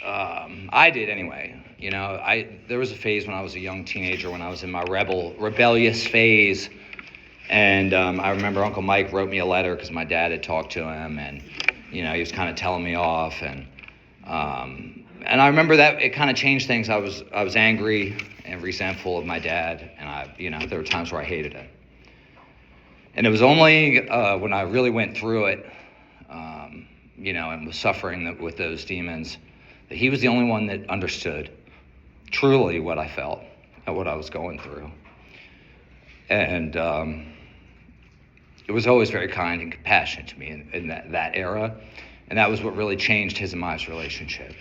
I did anyway. There was a phase when I was a young teenager when I was in my rebellious phase. And I remember Uncle Mike wrote me a letter because my dad had talked to him, and he was kind of telling me off, and I remember that it kind of changed things. I was angry and resentful of my dad, and there were times where I hated him. And it was only when I really went through it, and was suffering with those demons, that he was the only one that understood truly what I felt and what I was going through. And it was always very kind and compassionate to me in that era. And that was what really changed his and my relationship.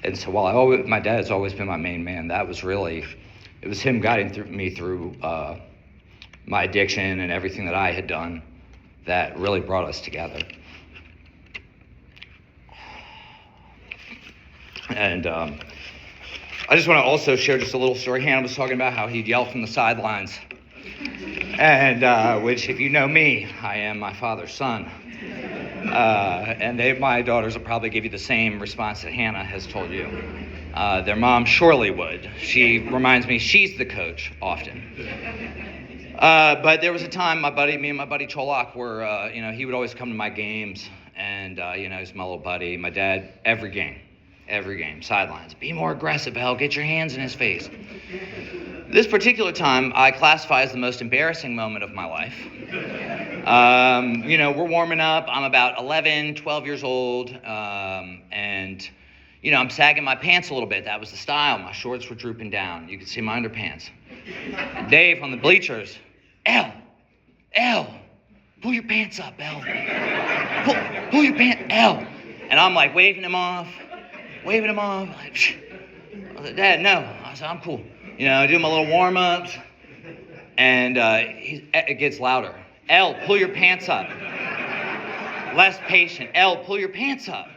And so while my dad has always been my main man, it was him guiding me through my addiction and everything that I had done that really brought us together. And I just want to also share just a little story. Hannah was talking about how he'd yell from the sidelines. And which, if you know me, I am my father's son. And my daughters will probably give you the same response that Hannah has told you. Their mom surely would. She reminds me she's the coach often. But there was a time me and my buddy Cholak were, he would always come to my games. And, he's my little buddy. My dad, every game, sidelines. Be more aggressive, Al. Get your hands in his face. This particular time, I classify as the most embarrassing moment of my life. We're warming up. I'm about 11, 12 years old. And I'm sagging my pants a little bit. That was the style. My shorts were drooping down. You could see my underpants. Dave on the bleachers. Al, pull your pants up, Al. Pull your pants, Al. And I'm like waving him off. Like, Dad, no. I said, I'm cool. Do my little warm-ups. And it gets louder. L, pull your pants up. Less patient. L, pull your pants up.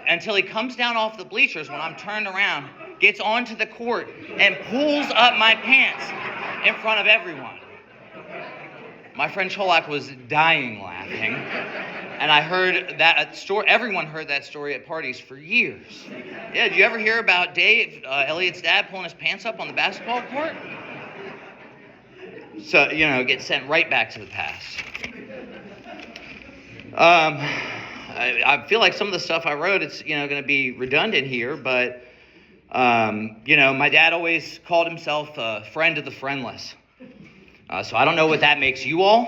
Until he comes down off the bleachers when I'm turned around, gets onto the court, and pulls up my pants in front of everyone. My friend Cholak was dying laughing. And I heard that story. Everyone heard that story at parties for years. Yeah, did you ever hear about Dave, Elliot's dad, pulling his pants up on the basketball court? So, get sent right back to the past. I feel like some of the stuff I wrote, it's, going to be redundant here, but, my dad always called himself a friend of the friendless. So I don't know what that makes you all.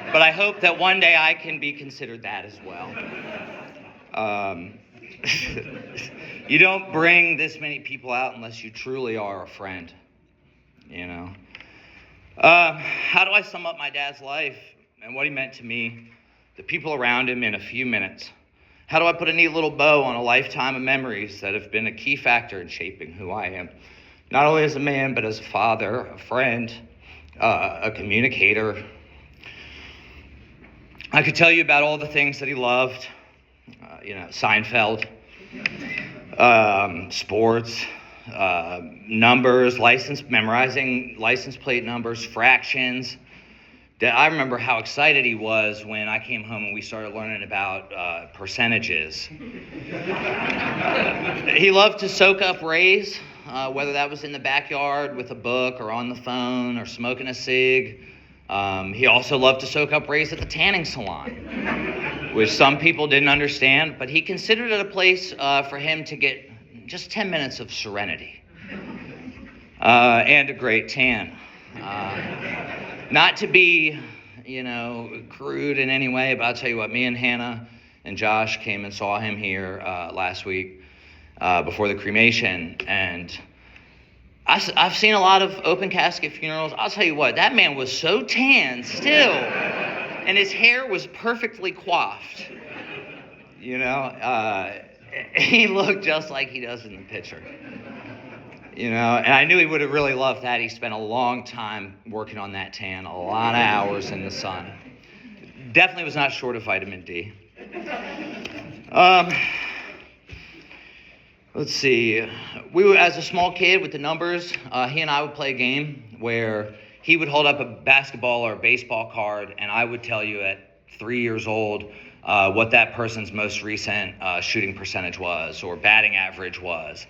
But I hope that one day I can be considered that as well. You don't bring this many people out unless you truly are a friend, How do I sum up my dad's life and what he meant to me, the people around him, in a few minutes? How do I put a neat little bow on a lifetime of memories that have been a key factor in shaping who I am, not only as a man, but as a father, a friend, a communicator? I could tell you about all the things that he loved, Seinfeld, sports, numbers, memorizing license plate numbers, fractions. I remember how excited he was when I came home and we started learning about percentages. He loved to soak up rays, whether that was in the backyard with a book or on the phone or smoking a cig. He also loved to soak up rays at the tanning salon, which some people didn't understand, but he considered it a place for him to get just 10 minutes of serenity and a great tan. Not to be, crude in any way, but I'll tell you what, me and Hannah and Josh came and saw him here last week before the cremation, and I've seen a lot of open casket funerals. I'll tell you what, that man was so tan still, and his hair was perfectly coiffed. He looked just like he does in the picture. And I knew he would have really loved that. He spent a long time working on that tan, a lot of hours in the sun. Definitely was not short of vitamin D. Let's see. As a small kid with the numbers, he and I would play a game where he would hold up a basketball or a baseball card, and I would tell you at 3 years old what that person's most recent shooting percentage was or batting average was.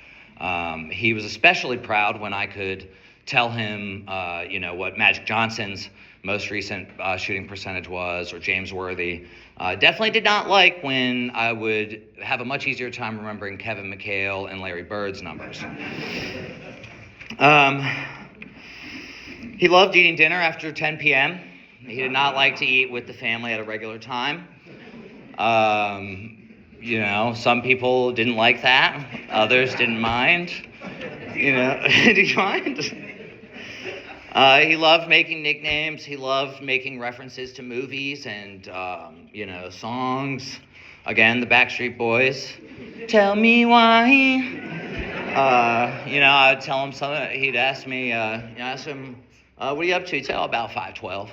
He was especially proud when I could tell him, what Magic Johnson's most recent shooting percentage was, or James Worthy. Definitely did not like when I would have a much easier time remembering Kevin McHale and Larry Bird's numbers. He loved eating dinner after 10 p.m. He did not like to eat with the family at a regular time. Some people didn't like that. Others didn't mind. Did you mind? He loved making nicknames. He loved making references to movies and, songs. Again, the Backstreet Boys. Tell me why. I'd tell him something. He'd ask me, ask him, what are you up to? He'd say, about 5'12".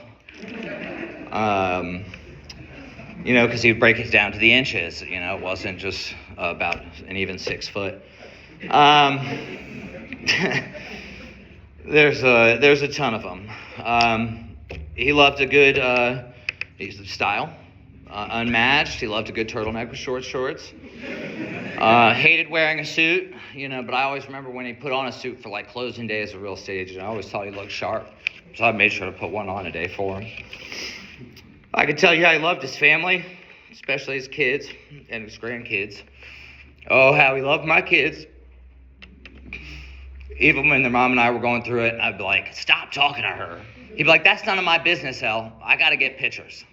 Because he'd break it down to the inches. It wasn't just about an even 6 foot. There's a ton of them. He loved a good style, unmatched. He loved a good turtleneck with short shorts. Hated wearing a suit, but I always remember when he put on a suit for like closing day as a real estate agent. I always thought he looked sharp, so I made sure to put one on a day for him. I could tell you how he loved his family, especially his kids and his grandkids. Oh, how he loved my kids. Even when their mom and I were going through it, I'd be like, stop talking to her. He'd be like, that's none of my business, El. I got to get pictures.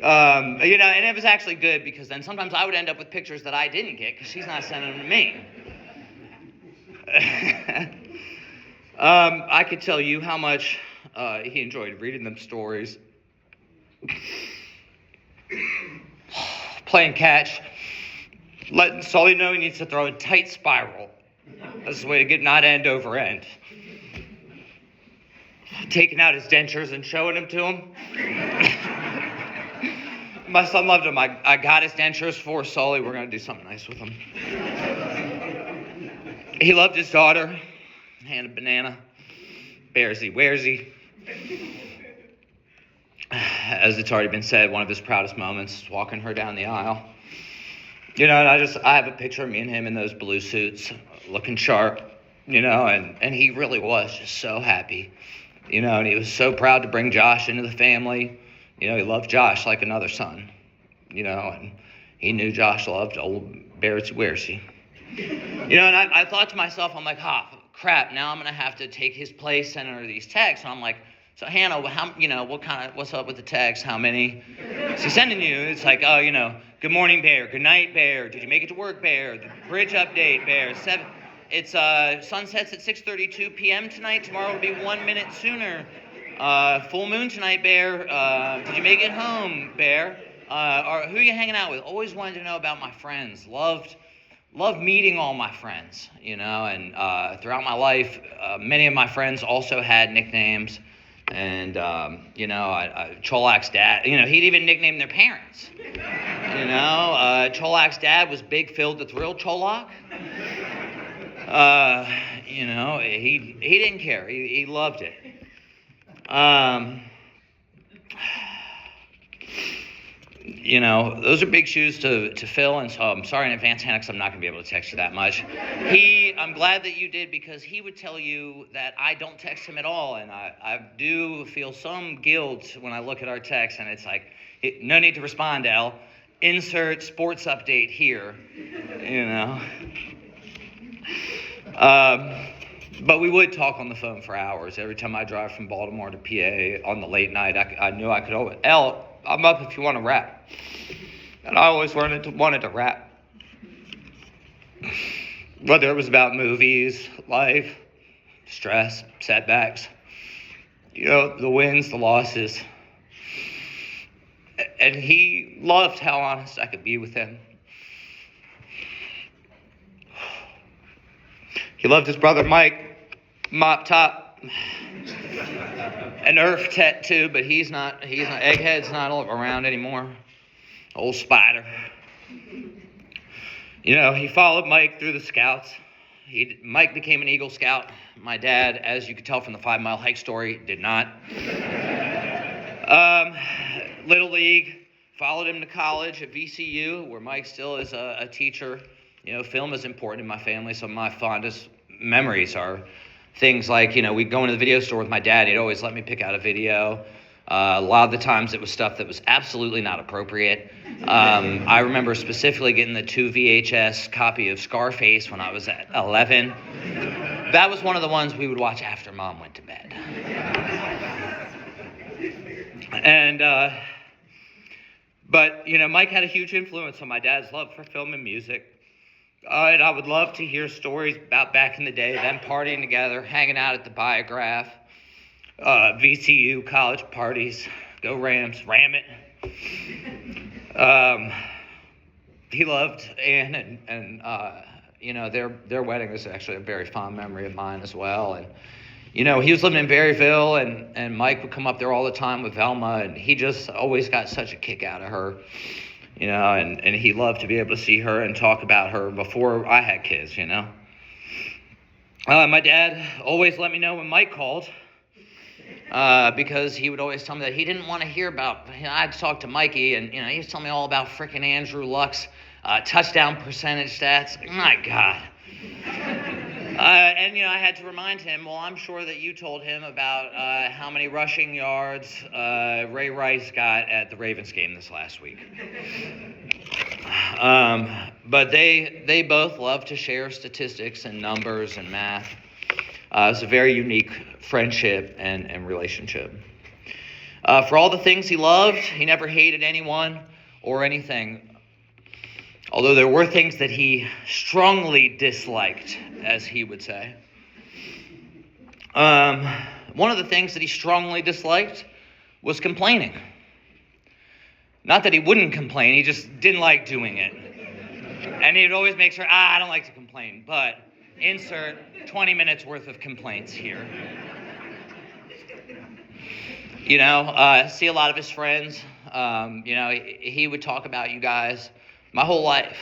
And it was actually good because then sometimes I would end up with pictures that I didn't get because she's not sending them to me. I could tell you how much he enjoyed reading them stories. Playing catch, letting Sully know he needs to throw a tight spiral. That's the way to get not end over end. Taking out his dentures and showing them to him. My son loved him. I got his dentures for Sully. We're going to do something nice with him. He loved his daughter. Hannah Banana. Bearsy Wearsy. As it's already been said, one of his proudest moments is walking her down the aisle. And I have a picture of me and him in those blue suits, looking sharp, and he really was just so happy, and he was so proud to bring Josh into the family. He loved Josh like another son, and he knew Josh loved old Bearsy Wearsy. And I thought to myself, I'm like, crap, now I'm going to have to take his place and enter these texts. And I'm like, so Hannah, what's up with the text? How many is he sending you? It's like, good morning, Bear. Good night, Bear. Did you make it to work, Bear? The bridge update, Bear. It's sunsets at 6:32 p.m. tonight. Tomorrow will be 1 minute sooner. Full moon tonight, Bear. Did you make it home, Bear? Or who are you hanging out with? Always wanted to know about my friends. Loved meeting all my friends, and throughout my life, many of my friends also had nicknames. And, Cholak's dad, he'd even nickname their parents. Cholak's dad was Big Phil the Thrill Cholak. He didn't care. He loved it. Those are big shoes to fill, and so I'm sorry in advance, Hannah, because I'm not going to be able to text you that much. I'm glad that you did, because he would tell you that I don't text him at all, and I do feel some guilt when I look at our text, and it's like, no need to respond, Al. Insert sports update here, But we would talk on the phone for hours. Every time I drive from Baltimore to PA on the late night, I knew I could always, Al, I'm up if you want to rap. And I always wanted to rap. Whether it was about movies, life, stress, setbacks, the wins, the losses. And he loved how honest I could be with him. He loved his brother Mike, Mop Top, an Earth tattoo, but he's not, Egghead's not around anymore. Old Spider. He followed Mike through the scouts. Mike became an Eagle Scout. My dad, as you could tell from the 5 Mile Hike story, did not. Little League, followed him to college at VCU, where Mike still is a teacher. Film is important in my family, so my fondest memories are things like, we'd go into the video store with my dad. He'd always let me pick out a video. A lot of the times it was stuff that was absolutely not appropriate. I remember specifically getting the 2 VHS copy of Scarface when I was at 11. That was one of the ones we would watch after Mom went to bed. But Mike had a huge influence on my dad's love for film and music. And I would love to hear stories about back in the day, them partying together, hanging out at the Biograph, VCU college parties, go Rams, ram it. He loved Ann, and their wedding is actually a very fond memory of mine as well. And he was living in Berryville, and Mike would come up there all the time with Velma, and he just always got such a kick out of her. And he loved to be able to see her and talk about her before I had kids, My dad always let me know when Mike called, because he would always tell me that he didn't want to hear about, I'd talk to Mikey, and, he was telling me all about frickin' Andrew Luck's touchdown percentage stats. My God. And I had to remind him, well, I'm sure that you told him about how many rushing yards Ray Rice got at the Ravens game this last week. But they both love to share statistics and numbers and math. It's a very unique friendship and relationship. For all the things he loved, he never hated anyone or anything. Although there were things that he strongly disliked, as he would say. One of the things that he strongly disliked was complaining. Not that he wouldn't complain, he just didn't like doing it. And he'd always make sure, I don't like to complain, but insert 20 minutes worth of complaints here. See a lot of his friends. He would talk about you guys my whole life.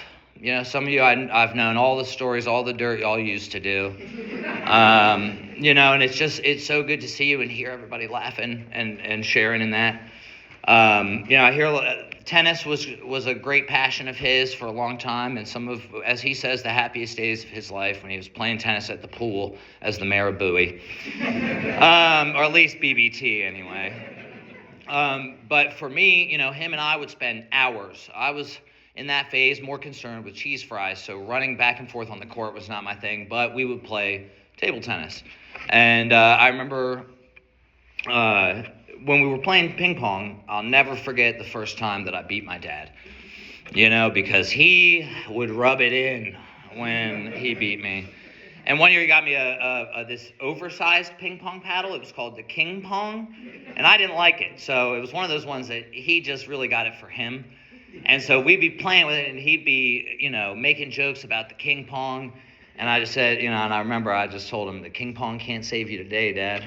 Some of you I've known all the stories, all the dirt y'all used to do. And it's so good to see you and hear everybody laughing and sharing in that. I hear tennis was a great passion of his for a long time, and some of, as he says, the happiest days of his life when he was playing tennis at the pool as the mayor of Bowie. Or at least BBT anyway. But for me, him and I would spend hours. I was in that phase more concerned with cheese fries, so running back and forth on the court was not my thing, but we would play table tennis. And I remember when we were playing ping pong, I'll never forget the first time that I beat my dad, because he would rub it in when he beat me. And one year he got me this oversized ping pong paddle. It was called the King Pong, and I didn't like it. So it was one of those ones that he just really got it for him. And so we'd be playing with it, and he'd be, making jokes about the King Pong. And I just said, and I remember I just told him, the King Pong can't save you today, Dad.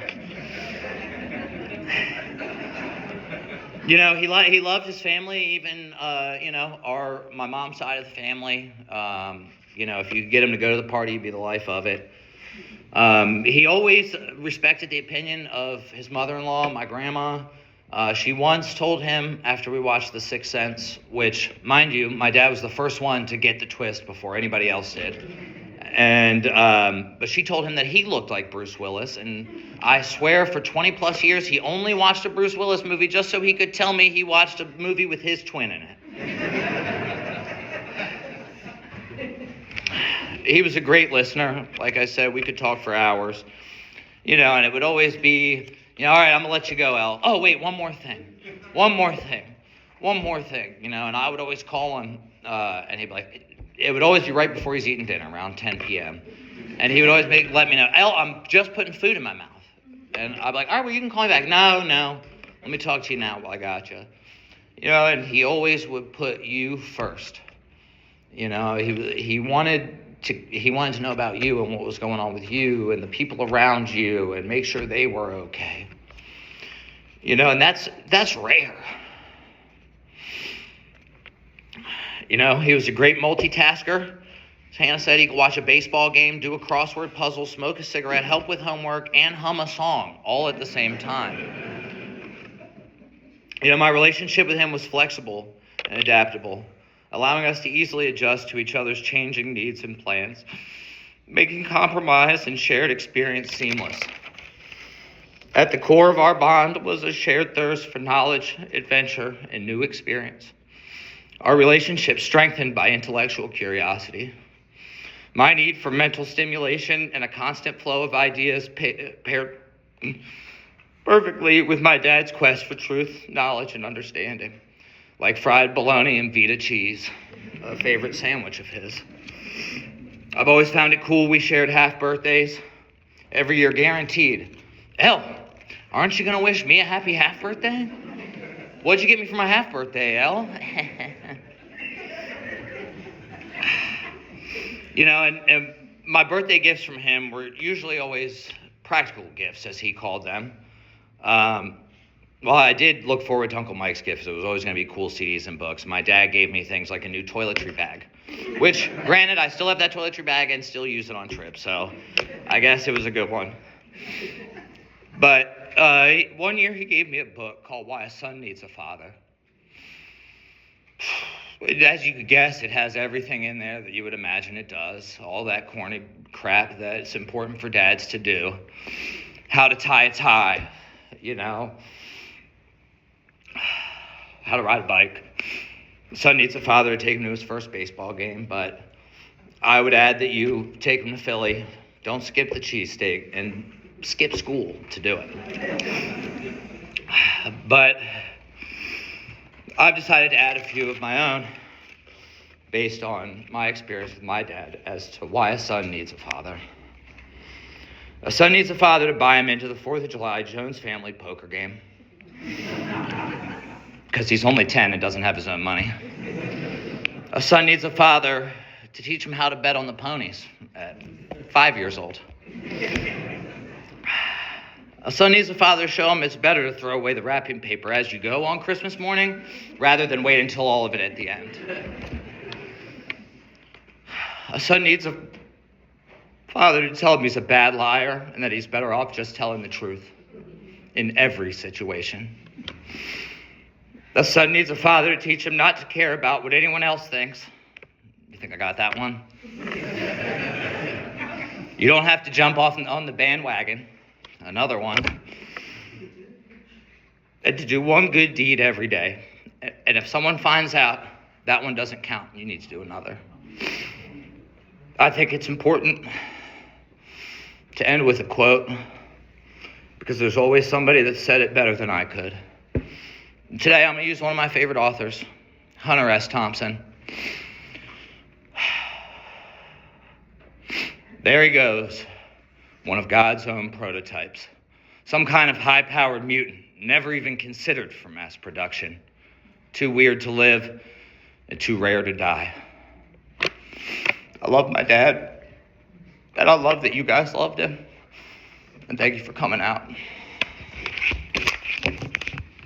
He loved his family, even, my mom's side of the family. If you get him to go to the party, he'd be the life of it. He always respected the opinion of his mother-in-law, my grandma. She once told him after we watched The Sixth Sense, which, mind you, my dad was the first one to get the twist before anybody else did. And but she told him that he looked like Bruce Willis, and I swear for 20 plus years he only watched a Bruce Willis movie just so he could tell me he watched a movie with his twin in it. He was a great listener. Like I said, we could talk for hours. And it would always be, all right, I'm going to let you go, El. Oh, wait, one more thing. And I would always call him, and he'd be like, it would always be right before he's eating dinner, around 10 p.m. And he would always let me know, El, I'm just putting food in my mouth. And I'd be like, all right, well, you can call me back. No, let me talk to you now while I got you. And he always would put you first. He wanted to know about you and what was going on with you and the people around you and make sure they were okay. And that's rare. He was a great multitasker, Hannah said he could watch a baseball game, do a crossword puzzle, smoke a cigarette, help with homework, and hum a song all at the same time. My relationship with him was flexible and adaptable, allowing us to easily adjust to each other's changing needs and plans, making compromise and shared experience seamless. At the core of our bond was a shared thirst for knowledge, adventure, and new experience. Our relationship strengthened by intellectual curiosity. My need for mental stimulation and a constant flow of ideas paired perfectly with my dad's quest for truth, knowledge, and understanding, like fried bologna and Vita cheese, a favorite sandwich of his. I've always found it cool we shared half birthdays, every year guaranteed. Elle, aren't you going to wish me a happy half birthday? What'd you get me for my half birthday, Elle? And my birthday gifts from him were usually always practical gifts, as he called them. Well, I did look forward to Uncle Mike's gifts. It was always going to be cool CDs and books. My dad gave me things like a new toiletry bag, which, granted, I still have that toiletry bag and still use it on trips, so I guess it was a good one. But one year he gave me a book called Why a Son Needs a Father. As you could guess, it has everything in there that you would imagine it does. All that corny crap that's important for dads to do. How to tie a tie, How to ride a bike. The son needs a father to take him to his first baseball game, but I would add that you take him to Philly. Don't skip the cheesesteak and skip school to do it. But I've decided to add a few of my own based on my experience with my dad as to why a son needs a father. A son needs a father to buy him into the 4th of July Jones family poker game. Because he's only 10 and doesn't have his own money. A son needs a father to teach him how to bet on the ponies at 5 years old. A son needs a father to show him it's better to throw away the wrapping paper as you go on Christmas morning rather than wait until all of it at the end. A son needs a father to tell him he's a bad liar and that he's better off just telling the truth in every situation. A son needs a father to teach him not to care about what anyone else thinks. You think I got that one? You don't have to jump off on the bandwagon. Another one. And to do one good deed every day. And if someone finds out that one doesn't count, you need to do another. I think it's important to end with a quote because there's always somebody that said it better than I could. Today I'm going to use one of my favorite authors, Hunter S. Thompson. There he goes. One of God's own prototypes. Some kind of high-powered mutant, never even considered for mass production. Too weird to live and too rare to die. I love my dad, and I love that you guys loved him. And thank you for coming out.